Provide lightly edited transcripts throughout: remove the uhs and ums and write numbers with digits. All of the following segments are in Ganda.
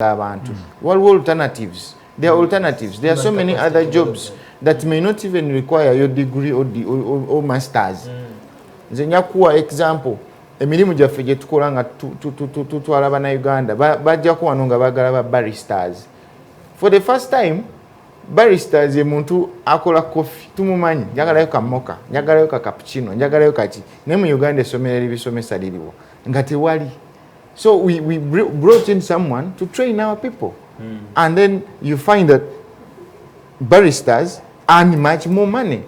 abantu. What alternatives? There are alternatives. There are so many other jobs that may not even require your degree or masters. Nze nyakuwa example. Emirimu gyaffe gye tukola nga tutwala bana Uganda bajjako wano nga baagala ba baristas. For the first time, baristas ye muntu akola coffee tumumanyi njagalayo ka mocha njagalayo ka cappuccino njagalayo kati ne mu Uganda essomero libisomesa liriwo nga tewali. So we brought in someone to train our people. And then you find that baristas earn much more money.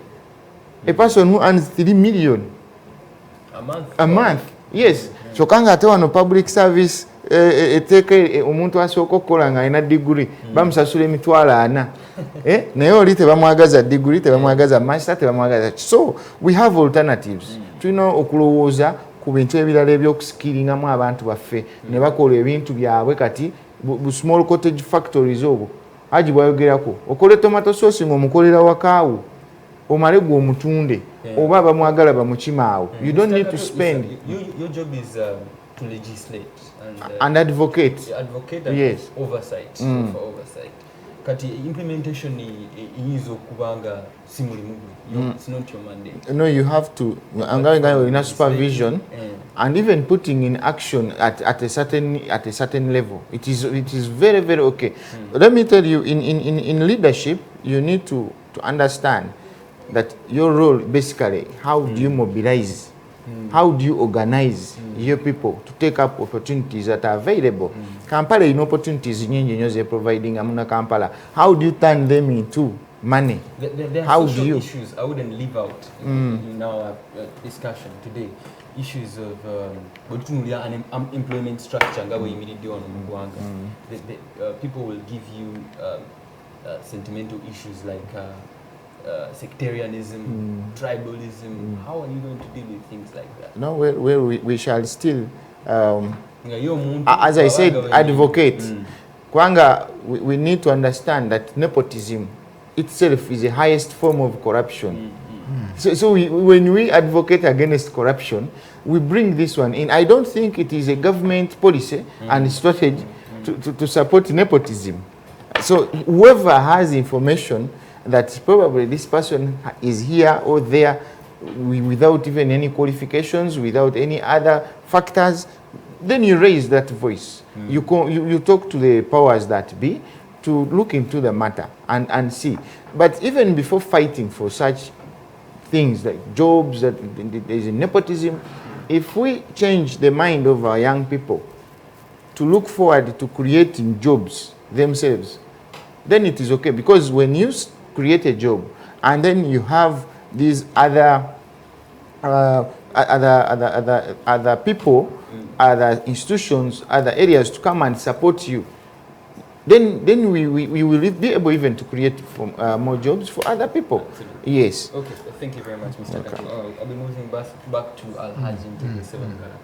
A person who earns 3 million a month. Yes. So kanga ate wano public service eteke omuntu asooka okukola nga alina degree bamusasula emitwalo 4. Naye oli tebamwagaza degree, tebamwagaza master, tebamwagaza. So we have alternatives. Tulina okulowooza ku bintu ebirala ebyokusikiringamu abantu baffe ne bakola ebintu byabwe kati bu small cottage factories obwo. Hajji bwayogerako okole tomato sauce ng'omukolera wakaawo omale gwe omutunde oba bamwagala bamukimaawo. You don't need to spend. Your job is to legislate and advocate. Advocate and yes. Oversight. For oversight. Kati implementation is okubanga simulimu. It's not your mandate. No, you have to in supervision and even putting in action at a certain level. It is very, very okay. Let me tell you, in leadership, you need to understand that your role basically, how do you mobilize? How do you organize your people to take up opportunities that are available? Kampala in opportunities in providing Amuna Kampala. How do you turn them into money? There are how social do you issues I wouldn't leave out in our discussion today. Issues of employment structure. People will give you sentimental issues like sectarianism, tribalism. How are you going to deal with things like that? No, we shall still, as I said, advocate. Kwanga, we need to understand that nepotism itself is the highest form of corruption. So when we advocate against corruption, we bring this one in. I don't think it is a government policy and strategy to support nepotism. So whoever has information that probably this person is here or there without even any qualifications, without any other factors, then you raise that voice. You talk to the powers that be to look into the matter and see. But even before fighting for such things like jobs, that there is nepotism, if we change the mind of our young people to look forward to creating jobs themselves, then it is okay. Because when you create a job and then you have these other people, other institutions, other areas to come and support you, then we will be able even to create more jobs for other people. Absolutely. Yes. Okay, thank you very much, Mr. Kati. I'll be moving back to Hajji Ntege Sebagala.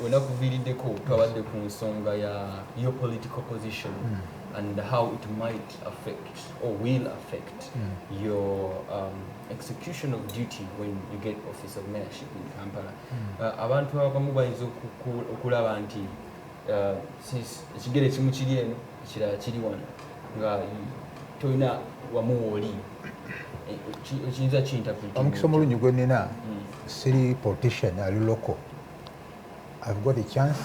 Wenakuvirideko twawadde ku nsonga ya your political position and how it might affect or will affect your execution of duty when you get office of mayorship in Kampala. Abantu abamu bayinza okulaba nti ekigere kimu kiri eno ekirala kiri wano nga tolina wamu woli ekiyinza kiyinterprete. Omukisa omulungi gwe nnina siri politician ali local. I've got a chance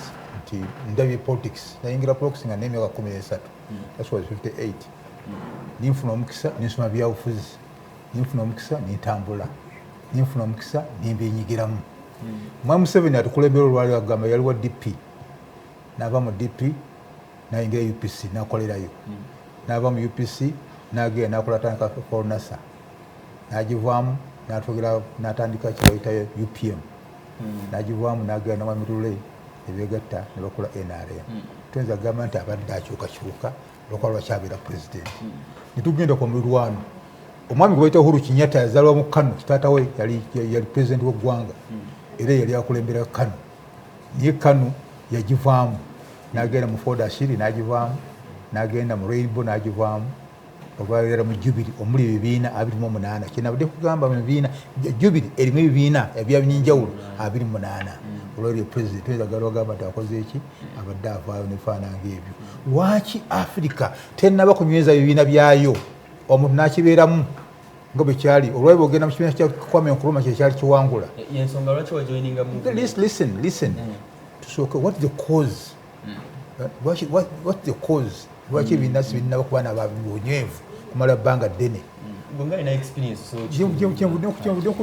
to ndabye politics. Nayingira politics nga n'emyaka 13. That was 58. Ninfuna omukisa ninsoma byabufuzi. Ninfuna omukisa nintambula. Ninfuna omukisa nimbenyigiramu. Mwami Museveni atukulembera olwali agamba yali wa DP. Nava mu DP nayingira UPC nakolerayo. Nava mu UPC nagenda nakola tanka for Nasser. Najivaamu natugera natandika kibayita UPM. Najivaamu nagenda mu Mirule ebegatta ne bakola NRM. Tuenza government abadde akyukakyuka lwokwalwa kyabira president. Nitugenda ku mulwano. Omwami gwe bayita Uhuru Kenyatta yazalwa mu Kano, taata we yali president w'eggwanga. Era yali akulembera Kano. Niye Kano yagivaamu nagenda mu Ford Ashiri najivaamu, nagenda mu Rainbow najivaamu, olwaleero mu Jubilee omuli ebibiina 28 kyenabadde kugamba mu bibiina Jubilee erimu ebibiina ebyanjawulo 28 olwaleero president oyinza galogamba nti akoze eki abadde avaayo nefaananga ebyo lwaki Africa tennaba kunyweza ebibiina byayo omuntu n'akibeeramu nga bwe kyali olwaliro ogenda mu kibiina kya Kwame Nkrumah kyekyali kiwangula yensonga lwaki wajoininga mu listen tusooke what the cause what the cause lwaki ebibiina sibinnaba kuba nababonywevu kumala bbanga ddene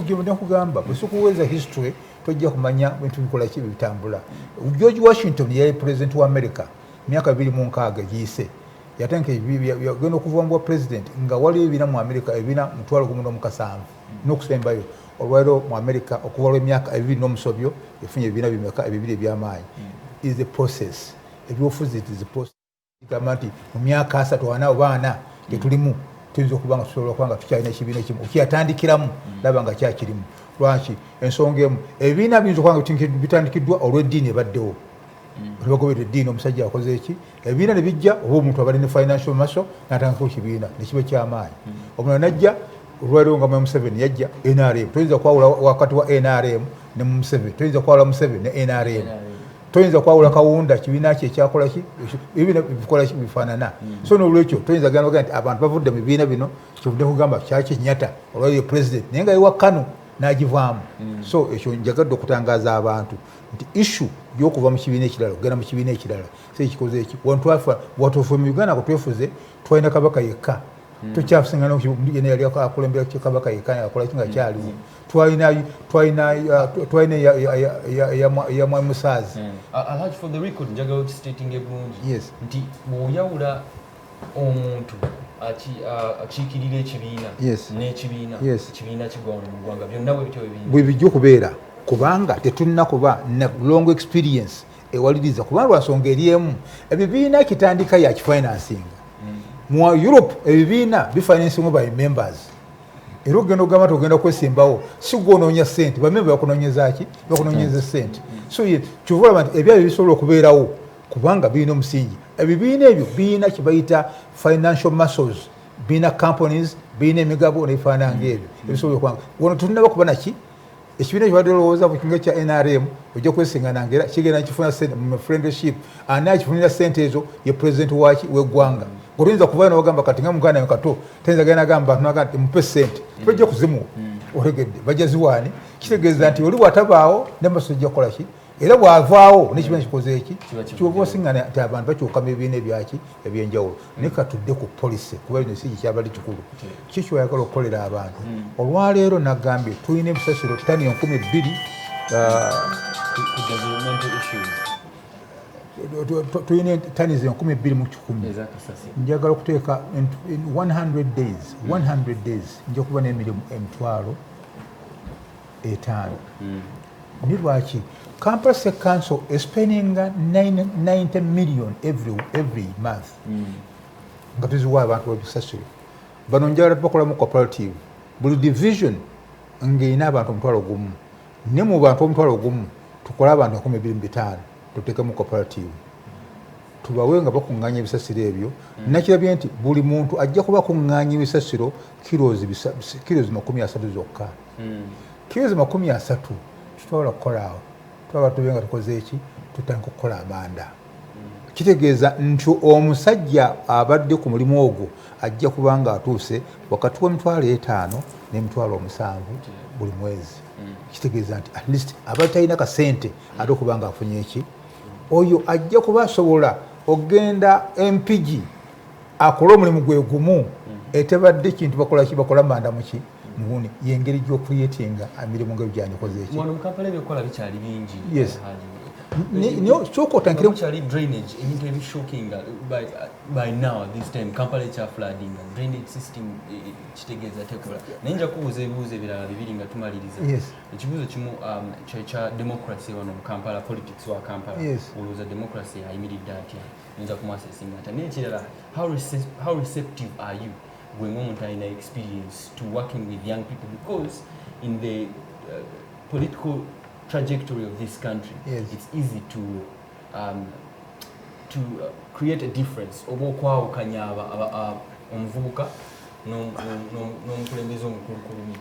kyemudde nkugamba bwe sikuweeza history tojja kumanya bintu bikola ki bitambula George Washington yali president wa America myaka 26 giyise yatanke genda okuva mu president nga wali ebibiina mu America ebibiina 17,000 n'okusembayo olwaliro mu America okuva lw'emyaka 2 n'omusobyo efunye ebibiina bimeka ebibiri ebyamaanyi is the process ebyofuzi it is the process gamba nti mu myaka 3 oba 4 tetulimu tuyinza okuba nga tusobola okuba nga tukyalina ekibiina ekimu okiyatandikiramu laba nga kyakirimu lwaki ensonga emu ebibiina biyinza okuba nga bitandikiddwa olw'eddiini ebaddewo olwagobera eddiini omusajja akoze eki ebibiina ne bijja oba omuntu abadde ne financial muscle n'atandikako ekibiina ne kiba kyamaanyi omulala najja olwaliro nga Museveni yajja NRM toyinza kwawula wakati wa NRM ne Museveni toyinza kwawula Museveni ne NRM toyinza kwawula Kawunda kibiina kye ekyakola ki ebibiina bikola ki bifaanana so n'olwekyo toyinza gamba nti abantu bavudde mu bibiina bino kivudde kugamba kyakyenyata olwaliro president naye nga yewa Kano n'agivaamu so ekyo njagadde okutangaaza abantu nti issue y'okuva mu kibiina ekirala okugenda mu kibiina ekirala so ekikoze eki watuufe mu Uganda ko twefuze twalina kabaka yekka tukyasingana yena yali akulembera kabaka yekka akola kinga kyaliwo twalina ya Mwami Musaazi Alhaji for the record njagala okisitating ebulungi yes nti bw'oyawula omuntu akiikirira ekibiina n'ekibiina ekibiina kigwana mu ggwanga byonna bwe bityo bwe bijja okubeera kubanga tetulina kuba ne long experience ewaliriza kubanga lwansonga eri emu ebibiina kitandika ya kifinancing mu Europe ebibiina bifinancing by members era ogenda ogamba nti ogenda kwesimbawo si gwononya ssente bamemba bakunoonyeza ki bakunoonyeza ssente so kyova olaba nti ebyabyo bisobola okubeerawo kubanga birina omusingi ebibiina ebyo birina kibayita financial muscles birina companies birina emigabo nebifaananga ebyo ebisobola okubanga wono tulinaba kuba naki ekibiina kibadde olowooza mu kibiina kya NRM ojja kwesingananga era kigenda kifuna ssente mu friendship ani akifunira ssente ezo ye president waki w'eggwanga ng'oyinza kuvayo n'ogamba kati nga muganda kato tayinza genda gamba nti mupe ssente tebajja kuzimuwa olegedde bajja ziwaani kitegeeza nti oli bw'atabaawo n'emaso ojja kukola ki era bw'avaawo n'ekibiina kikoze eki kyova osingana nti abantu bakyuka mu bibiina ebyaki ebyenjawulo naye katudde ku policy kuba bino si kyabadde kikulu ki kyoyagala okukolera abantu olwaleero nagambye tulina ebisasiro ttani 2,000 tulina ttani 2,100 njagala okuteeka 100 days nja kuba n'emirimu 5,000 ni lwaki Kampala City Council is spending 90 million every month. Nga tuziwa abantu babisasiro bano njagala tubakola mu cooperative buli division ng'erina abantu 1,000 ne mu bantu 1,000 tukola abantu 2,500 tuteeke mu cooperative tubawe nga bakuŋŋaanya ebisasiro ebyo nakirabye nti buli muntu ajja kuba kuŋŋaanya ebisasiro kilozi 30 zokka kilozi 30 tusobola kukolaawo twaba tube nga tukoze eki tutandika okukola amanda kitegeeza nti omusajja abadde ku mulimu ogwo ajja kuba nga atuuse wakati w'5,000 ne7,000 buli mwezi kitegeeza nti at least abadde talina kasente ate okuba nga afunye eki oyo ajja kuba asobola ogenda MPG akola omulimu gwe gumu etebadde kintu bakola ki bakola manda muki muguni yengeri gy'okuriyetinga emirimu nga byandikoze eki wano mu Kampala ebyokukola bikyali bingi yes niyo kyoko otankire mukyali drainage ebintu ebishookinga by now this time Kampala ekya flooding drainage system kitegeeza tekola naye nja kubuuza ebibuuzo ebirala bibiri nga tumaliriza ekibuuzo kimu kya democracy wano mu Kampala politics wa Kampala olowooza democracy ayimiridde atya nja kumwasesinga ata naye ekirala how receptive are you going on in experience to working with young people because in the political trajectory of this country it's easy to create a difference oba okwawukanya omuvubuka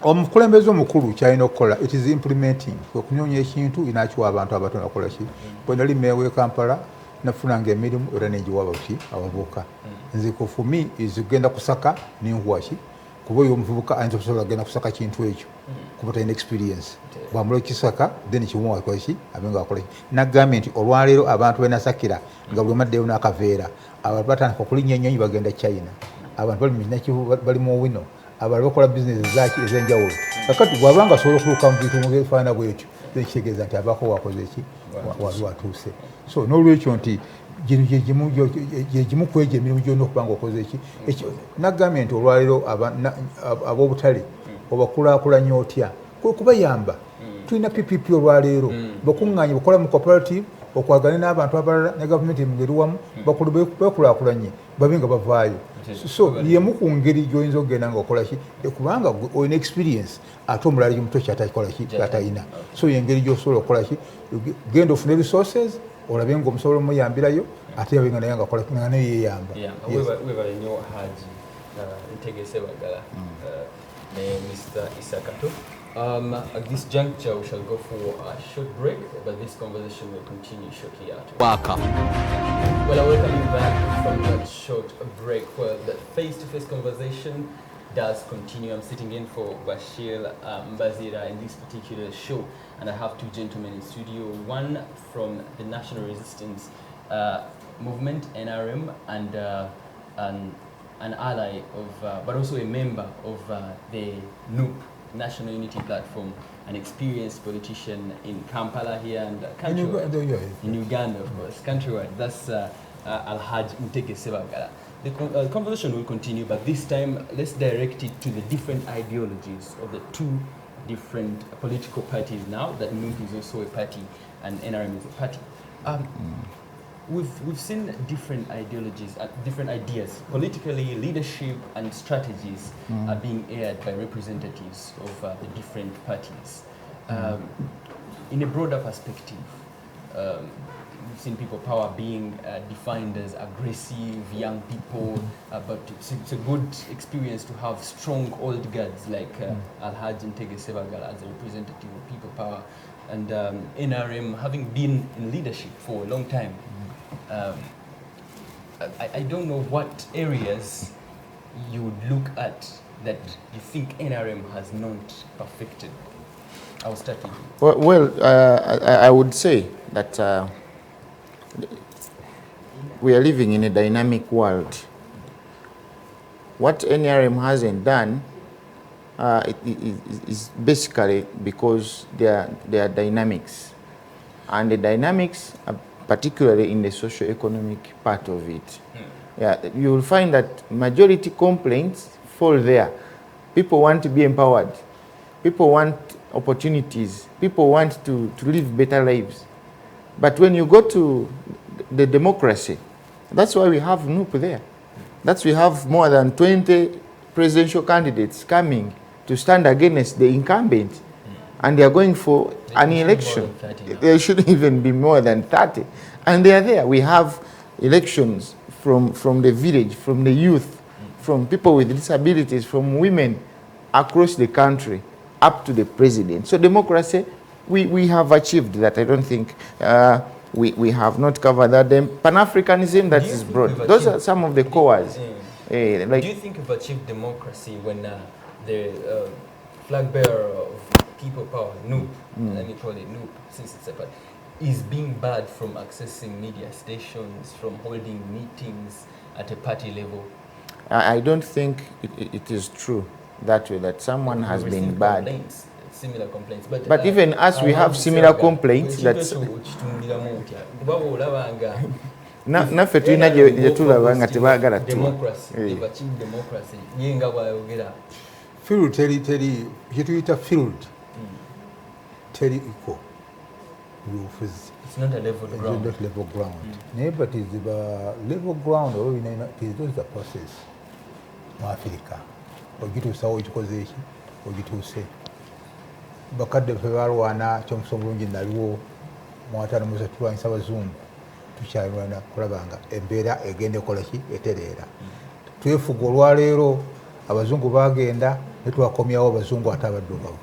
omukulembeze omukulu kyalina okukola it is implementing okunyonya ekintu inakiwa abantu abatono akola ki bwe nali meewa e Kampala nafunanga emirimu era nenjiwa abavubuka nze for me izigenda kusaka ninhwaki kuba oyo omuvubuka ayinza okusobola kugenda kusaka kintu ekyo kuba talina experience bwamula kisaka then kimuwa akolaki abenga akola nagambye nti olwaleero abantu benasakira nga buli maddeyo n'akaveera abantu batandika okulinnya ennyonyi bagenda China abantu bali mu wino abantu bakola bizinesi zaki ez'enjawulo kakati bw'abanga asobola okuluka mu bintu mubifaana bwetyo kitegeeza nti abaako wakoze ki wali watuuse so n'olwekyo nti gyegimu kwegyo emirimu gyonna okubanga okoze ki nagambye nti olwaleero ab'obutale obakulaakulanya otya kubayamba tulina PPP olwaleero bakuŋŋaanye bakola mu cooperative okwagane n'abantu abalala ne gavumenti emungeri wamu bekulaakulanye babe nga bavaayo so yemu ku ngeri gy'oyinza okugenda nga okola ki kubanga olina experience ate omulala gyomuto kyatakola ki kyatayina so yengeri gy'osobola okukola ki genda ofune resources olabe nga omusobola omuyambirayo ate yabe nga naye nga akola nga naye yeeyamba webale nnyo Hajji Ntege Sebagala Mr. Isakato. At this juncture, we shall go for a short break, but this conversation will continue shortly after. Welcome. Well, I welcome you back from that short break where the face-to-face conversation does continue. I'm sitting in for Bashir Mbazira in this particular show, and I have two gentlemen in studio. One from the National Resistance Movement, NRM, and an ally of, but also a member of the NUP, National Unity Platform, an experienced politician in Kampala here and in Uganda, of course, countrywide. That's Hajji Ntege Sebagala. The conversation will continue, but this time let's direct it to the different ideologies of the two different political parties now, that NUP is also a party and NRM is a party. We've seen different ideologies, different ideas. Politically, leadership and strategies are being aired by representatives of the different parties. In a broader perspective, we've seen people power being defined as aggressive young people, but it's a good experience to have strong old guards like Hajji Ntege Sebagala as a representative of people power, and NRM having been in leadership for a long time. I don't know what areas you would look at that you think NRM has not perfected. I'll start with you. Well, I would say that we are living in a dynamic world. What NRM hasn't done is basically because there are dynamics, and the dynamics are particularly in the socio-economic part of it. Yeah, you will find that majority complaints fall there. People want to be empowered. People want opportunities. People want to live better lives. But when you go to the democracy, that's why we have NUP there. That's why we have more than 20 presidential candidates coming to stand against the incumbent. And they are going for an election. There shouldn't even be more than 30. And they are there. We have elections from the village, from the youth, from people with disabilities, from women across the country, up to the president. So democracy, we have achieved that. I don't think we have not covered that. Then Pan-Africanism, that is broad. Those are some of the cores. Do you think you've achieved democracy when the flag bearer of people power, NUP, let me call it NUP, since it's a party, is being barred from accessing media stations, from holding meetings at a party level? I don't think it is true that way, that someone has been barred. Similar complaints. But even us, we have similar complaints. That's naffe tulina gye tulaba nga tebaagala field kyetuyita field teri iko bufuzi. It's not a level ground. It's not level ground. But it's the level ground, or it is the process. Africa. Ogituusawo ekikoze eki ogituuse bakadde ffe balwana kyomusomo bulungi naliwo mwataano musa tulwanyisa abazungu tukyalwana kulaba nga embeera egenda ekola ki etereera twefuga olwaleero abazungu bagenda ne twakomyawo abazungu ate abaddugawo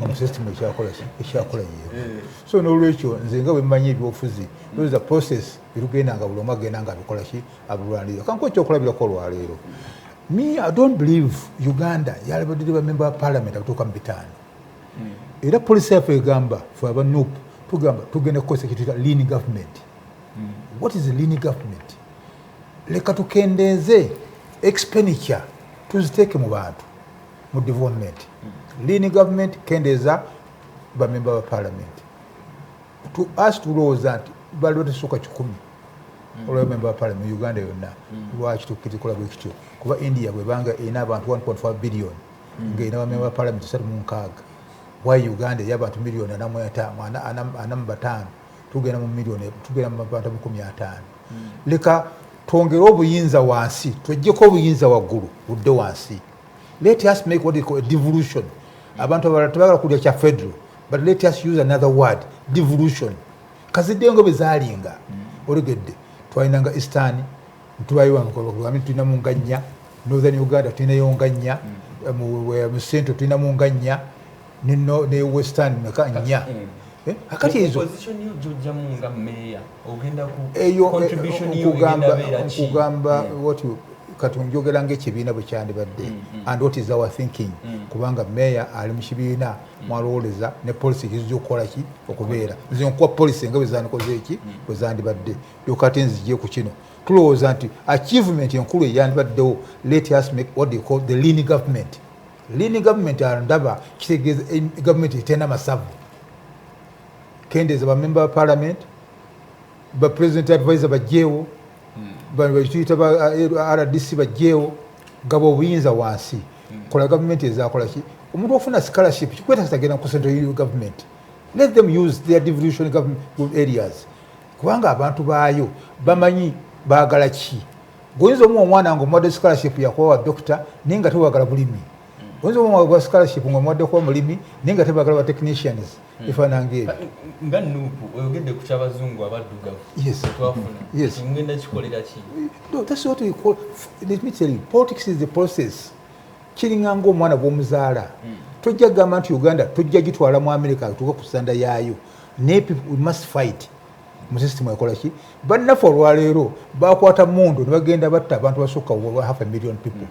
mu system ekyakola yeewo. So n'olwekyo nze nga bwe mmanyi ebyobufuzi those are process birugendanga buli omu agenda nga abikola ki abulwanirira. Kanko ekyokulabirako olwaleero, me I don't believe Uganda yalabadde bamemba ba parliament abatuuka mu 5. Era poliisi yaffe egamba fe aba NUP tugamba tugenda kukozesa ekituyita lean government. What is a lean government? Leka tukendeeze expenditure tuziteeke mu bantu mu development. Lean government kendeeza bamemba ba parliament. To us tulowooza nti baliwo tesuuka 10 olw'abamemba ba parliament mu Uganda yonna. Lwaki tukikola bwe kityo? Kuba India bwebanga erina abantu 1.5 billion ng'erina bamemba ba parliament 36. Why Uganda y'abantu miliyoni 45 tugenda mu miliyoni tugenda mu bantu 50. Leka twongere obuyinza wansi tweggyeko obuyinza waggulu budde wansi. Let us make what they call a devolution. Abantu abalala tebagala kulya kya federal, but let us use another word, devolution. Kaziddengo bezaalinga olegedde twalinanga eastern tulina mu nganya, northern Uganda tulinayo nganya, mu central tulina mu nganya, ne western nganya. Akati ezo position yo jojja munga meya ogenda ku contribution yo ogenda beera ki kugamba what you katunjogera ng'ekibiina bwe kyandibadde and what is our thinking kubanga meya ali mu kibiina mwalowoleza ne policy kizija okukola ki okubeera nze nkuwa policy nga bwe zandikoze eki bwe zandibadde yokati nzijje ku kino tulowooza nti achievement enkulu eyandibaddewo let us make what they call the lean government. Lean government ndaba kitegeeza government etenda masavu kendeeza bamemba ba parliament ba president advisor bajjeewo tuyita ba RDC bajjeewo gaba obuyinza wansi kola gavumenti ezakola ki omuntu ofuna scholarship kikweta kitagenda ku central government. Let them use their devolution government areas kubanga abantu baayo bamanyi baagala ki. Goyinza omwana ngo model scholarship yakuwa doctor ninga tewagala bulimi. Goyinza omwana scholarship ngo model kwa mulimi ninga tewagala ba technicians ifanange nga nupu oyogedde ku kyabazungu abaddugavu. Yes. Twafuna. Yes. Ngenda kikolera ki? No, that's what we call, let me tell you, politics is the process. Kiringa ng'omwana bw'omuzaala. Tojja gamba nti Uganda tojja gitwala mu America tuka ku sanda yaayo. Ne people we must fight. Mu system ekola ki? Bannaffe olwaleero bakwata mundu ne bagenda batta abantu basukka 500,000 people.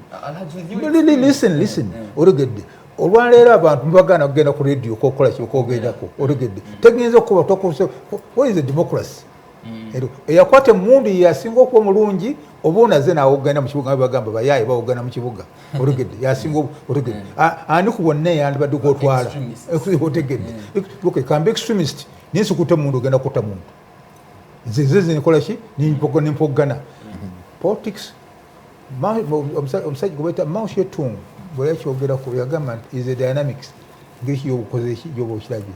Listen. Oregedde. Olwaleero abantu mbagana kugenda ku radio kokola ki okogendako. Oregedde. Tegenza okuba tokose. What is a democracy? Eyakwata mundu yasinga okuba mulungi obuuna ze naawe ogenda mu kibuga bagamba bayaye baogenda mu kibuga otegedde yasinga otegedde ani ku bonna yandibadde kwotwala otegedde kamba extremist ninsikutte mundu ogenda kutta mundu nze nikola ki nimpogana politics omusajja gwebayita Mao Zedong bwe yakyogerako yagamba nti is a dynamics ngeki yobukoze eki gyoba okirabye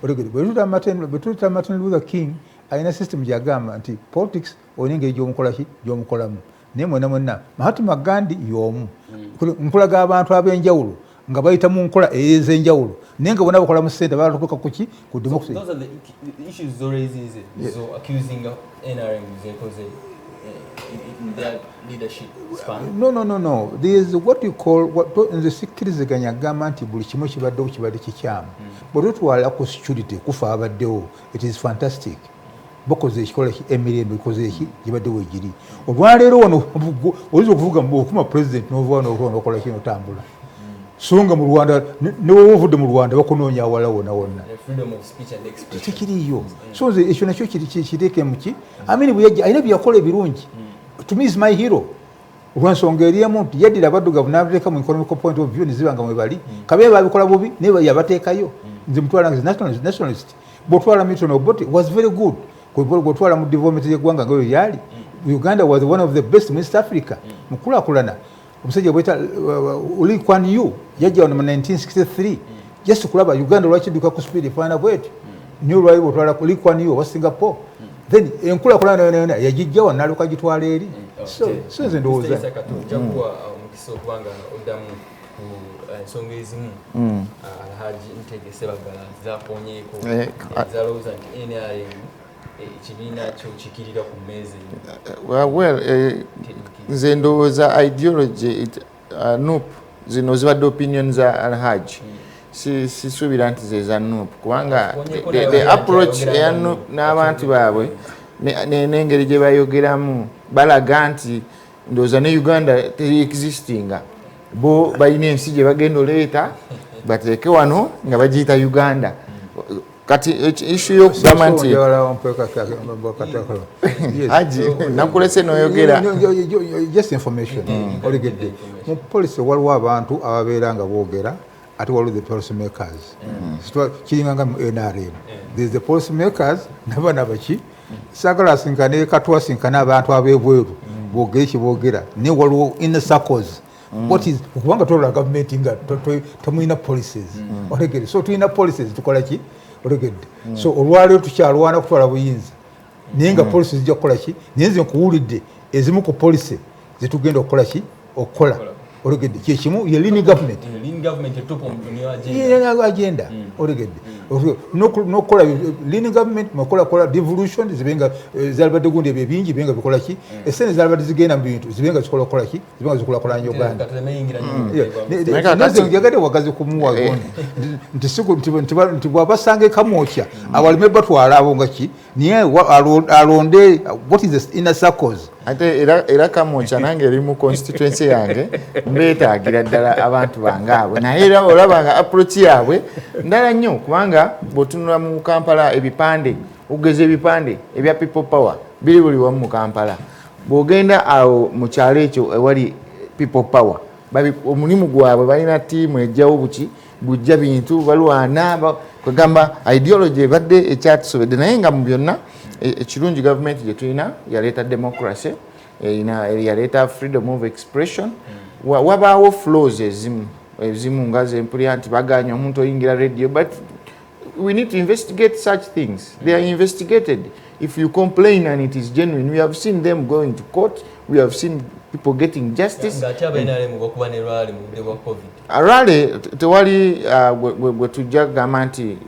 otegedde bwe tuta Martin Luther King ayina system gyagamba nti politics olina engeri gy'omukola ki gy'omukolamu naye mwena Mahatma Gandhi y'omu nkulaga abantu ab'enjawulo nga bayita mu nkola ez'enjawulo naye nga bonna bakola mu ssente balatuuka ku ki ku democracy. Those are the issues Zorezize so accusing NRM in their leadership span. No. There is what you call nze sikkiriziganya agamba nti buli kimu kibaddewo kibadde kikyamu bwe tutwala ku security kufa abaddewo it is fantastic. Bokoze ekikola emirembe ikoze eki gibaddewo egiri olwaleero wano oyinza okuvuga okuma president n'ovuga n'okola kino tambula songa mu Rwanda n'ovudde mu Rwanda bakunoonya awala wonna tekiriyo so nze ekyo nakyo kiteeke muki amini bwe yajja alina byakola ebirungi to me is my hero olwansonga eriemu nti yaddira abaddugavu n'abateeka mu economical point of view ne zibanga mwe bali kabe babikola bubi naye yabateekayo nze mutwala nationalist bw'otwala Milton Obote was very good kwetwala mu development y'eggwanga ngayo yali Uganda was one of the best in East Africa mukulakulana omusajja bweta Lee Kuan Yew yajja mu 1963 just kulaba Uganda lwakidduka ku speed efaana bwetu new lwayo bwetwala Lee Kuan Yew wa Singapore then enkulakulana yona yagijjawo n'aluka gitwala eri so nze ndowooza jakuwa omukisa okubanga oddamu ku ensonga ezimu Hajji Ntege Sebagala zaponyeeko zalowooza nti NRM ekibiina kyo kikirira ku mmeeza nze ndowooza ideology NUP zino zibadde opinion za Hajji sisuubira nti ze za NUP kubanga the approach eya NUP n'abantu baabwe n'engeri gye bayogeramu balaga nti ndowooza ne Uganda existinga bo balina ensi gye bagenda oleeta bateeke wano nga bagiyita Uganda kati issue y'okugamba nti Hajji nakulese n'oyogera just information olegedde mu police waliwo abantu ababeera nga boogera ate waliwo the policy makers kiringa nga mu NRM there's the policy makers n'abaana baki saagala asinkane katwasinkane abantu ab'ebweru boogere kiboogera ne waliwo in circles what is kubanga tola government nga tamuyina policies olegedde so tuyina policies tukola ki olegedde so olwaliro tukyalwana kutwala buyinza naye nga policy zijja kukola ki naye nze nkuwulidde ezimu ku policy zetugenda okukola ki okukola olegedde kyekimu ye lean government agenda olegedde nokukola lean government mukola devolution zibenga zalibadde gundi ebyo bingi bibenga bikola ki esene zalibadde zigenda mu bintu zibenga zikola kola ki zibenga zikola kola nyo Uganda nazo njagadde wagazi kumuwa gondi nti bwabasanga kamwokya awalime batwala abo nga ki niye alonde what is the inner circles ate era kamwokya nange eri mu constituency yange mbeetaagira ddala abantu bange abo naye era olabanga approach yaabwe ndala nnyo kubanga bw'otunula mu Kampala ebipande okugeza ebipande ebya people power biri buli wamu mu Kampala bw'ogenda awo mu kyalo ekyo ewali people power omulimu gwabwe balina ttiimu ejjawo bujja bintu balwana kwegamba ideology ebadde ekyatusobedde naye nga mu byonna ekirungi gavumenti gye tulina yaleeta democracy yaleeta freedom of expression wabaawo flows ezimu nga zempulira nti baganya omuntu oyingira radio but we need to investigate such things they are investigated if you complain and it is genuine we have seen them going to court we have seen people getting justice rally tewali bwe tujja kugamba nti